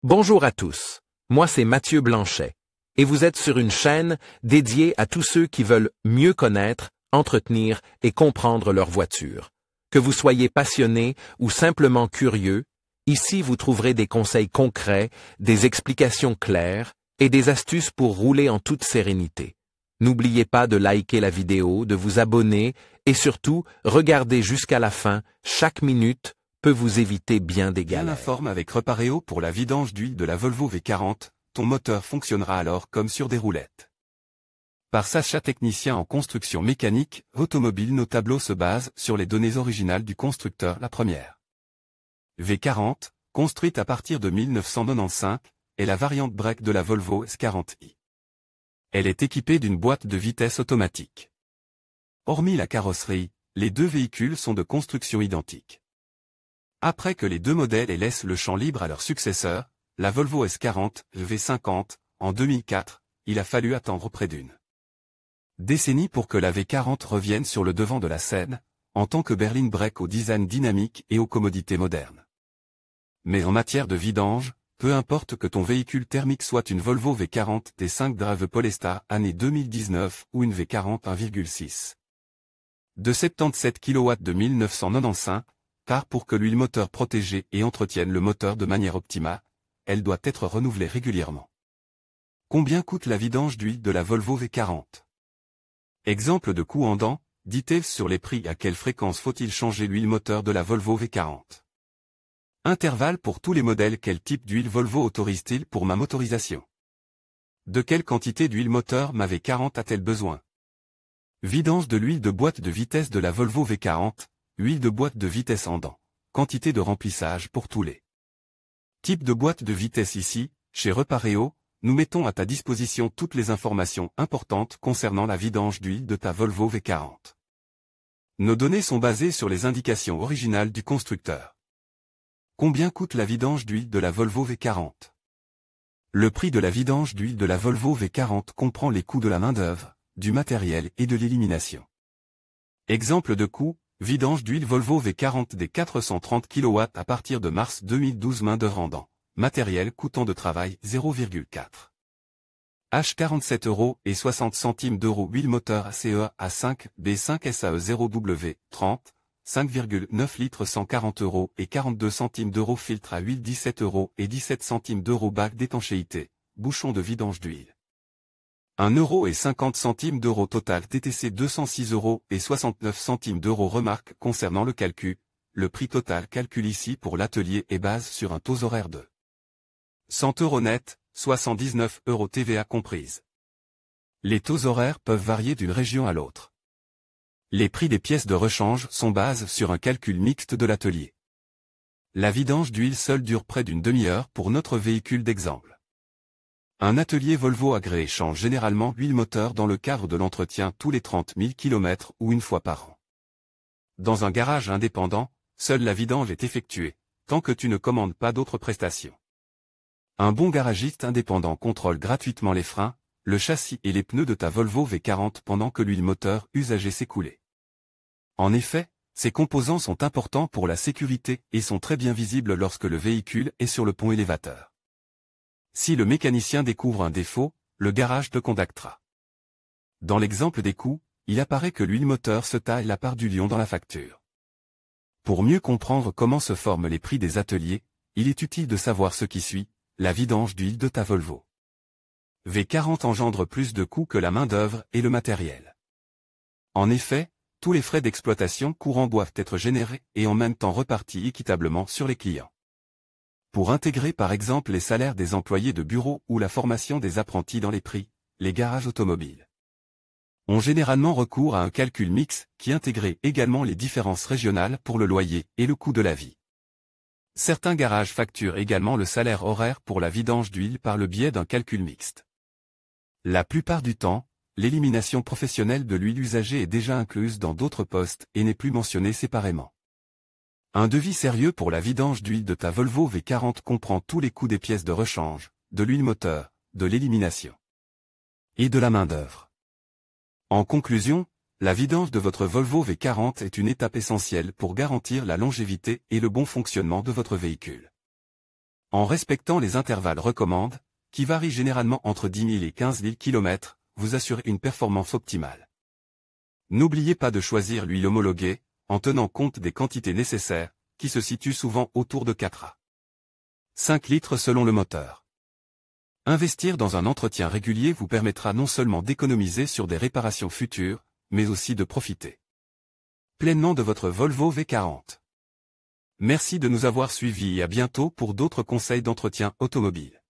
Bonjour à tous, moi c'est Mathieu Blanchet, et vous êtes sur une chaîne dédiée à tous ceux qui veulent mieux connaître, entretenir et comprendre leur voiture. Que vous soyez passionné ou simplement curieux, ici vous trouverez des conseils concrets, des explications claires et des astuces pour rouler en toute sérénité. N'oubliez pas de liker la vidéo, de vous abonner et surtout, regardez jusqu'à la fin, chaque minute peut vous éviter bien des galères. Bien informe avec Repareo pour la vidange d'huile de la Volvo V40, ton moteur fonctionnera alors comme sur des roulettes. Par Sacha, technicien en construction mécanique, automobile, nos tableaux se basent sur les données originales du constructeur. La première V40, construite à partir de 1995, est la variante break de la Volvo S40i. Elle est équipée d'une boîte de vitesse automatique. Hormis la carrosserie, les deux véhicules sont de construction identique. Après que les deux modèles laissent le champ libre à leur successeur, la Volvo S40 V50, en 2004, il a fallu attendre près d'une décennie pour que la V40 revienne sur le devant de la scène, en tant que berline break au design dynamique et aux commodités modernes. Mais en matière de vidange, peu importe que ton véhicule thermique soit une Volvo V40 T5 Drive Polestar année 2019 ou une V40 1,6 de 77 kW de 1995, car pour que l'huile moteur protégée et entretienne le moteur de manière optimale, elle doit être renouvelée régulièrement. Combien coûte la vidange d'huile de la Volvo V40? Exemple de coût en dents, details sur les prix. À quelle fréquence faut-il changer l'huile moteur de la Volvo V40? Intervalle pour tous les modèles. Quel type d'huile Volvo autorise-t-il pour ma motorisation? De quelle quantité d'huile moteur ma V40 a-t-elle besoin? Vidange de l'huile de boîte de vitesse de la Volvo V40, huile de boîte de vitesse en dents. Quantité de remplissage pour tous les types de boîte de vitesse. Ici, chez Repareo, nous mettons à ta disposition toutes les informations importantes concernant la vidange d'huile de ta Volvo V40. Nos données sont basées sur les indications originales du constructeur. Combien coûte la vidange d'huile de la Volvo V40? Le prix de la vidange d'huile de la Volvo V40 comprend les coûts de la main-d'œuvre, du matériel et de l'élimination. Exemple de coût, vidange d'huile Volvo V40 des 430 kW à partir de mars 2012. Main-d'œuvre en dents. Matériel coûtant de travail 0,4 H 47,60 €. Huile moteur ACE A5 B5 SAE 0W 30, 5,9 litres 140 € et 42 centimes d'euros. Filtre à huile 17 € et 17 centimes d'euros. Bac d'étanchéité, bouchon de vidange d'huile 1,50 €. Total TTC 206 € et 69 centimes d'euros. Remarque concernant le calcul, le prix total calculé ici pour l'atelier est base sur un taux horaire de 100 € net, soit 119 € TVA comprise. Les taux horaires peuvent varier d'une région à l'autre. Les prix des pièces de rechange sont basés sur un calcul mixte de l'atelier. La vidange d'huile seule dure près d'une demi-heure pour notre véhicule d'exemple. Un atelier Volvo agréé change généralement l'huile moteur dans le cadre de l'entretien tous les 30 000 km ou une fois par an. Dans un garage indépendant, seule la vidange est effectuée, tant que tu ne commandes pas d'autres prestations. Un bon garagiste indépendant contrôle gratuitement les freins, le châssis et les pneus de ta Volvo V40 pendant que l'huile moteur usagée s'écoulait. En effet, ces composants sont importants pour la sécurité et sont très bien visibles lorsque le véhicule est sur le pont élévateur. Si le mécanicien découvre un défaut, le garage te contactera. Dans l'exemple des coûts, il apparaît que l'huile moteur se taille la part du lion dans la facture. Pour mieux comprendre comment se forment les prix des ateliers, il est utile de savoir ce qui suit. La vidange d'huile de ta Volvo V40 engendre plus de coûts que la main-d'œuvre et le matériel. En effet, tous les frais d'exploitation courants doivent être générés et en même temps repartis équitablement sur les clients. Pour intégrer par exemple les salaires des employés de bureau ou la formation des apprentis dans les prix, les garages automobiles ont généralement recours à un calcul mixte qui intégrait également les différences régionales pour le loyer et le coût de la vie. Certains garages facturent également le salaire horaire pour la vidange d'huile par le biais d'un calcul mixte. La plupart du temps, l'élimination professionnelle de l'huile usagée est déjà incluse dans d'autres postes et n'est plus mentionnée séparément. Un devis sérieux pour la vidange d'huile de ta Volvo V40 comprend tous les coûts des pièces de rechange, de l'huile moteur, de l'élimination et de la main-d'œuvre. En conclusion, la vidange de votre Volvo V40 est une étape essentielle pour garantir la longévité et le bon fonctionnement de votre véhicule. En respectant les intervalles recommandés, qui varient généralement entre 10 000 et 15 000 km, vous assurez une performance optimale. N'oubliez pas de choisir l'huile homologuée, en tenant compte des quantités nécessaires, qui se situent souvent autour de 4 à 5 litres selon le moteur. Investir dans un entretien régulier vous permettra non seulement d'économiser sur des réparations futures, mais aussi de profiter pleinement de votre Volvo V40. Merci de nous avoir suivis et à bientôt pour d'autres conseils d'entretien automobile.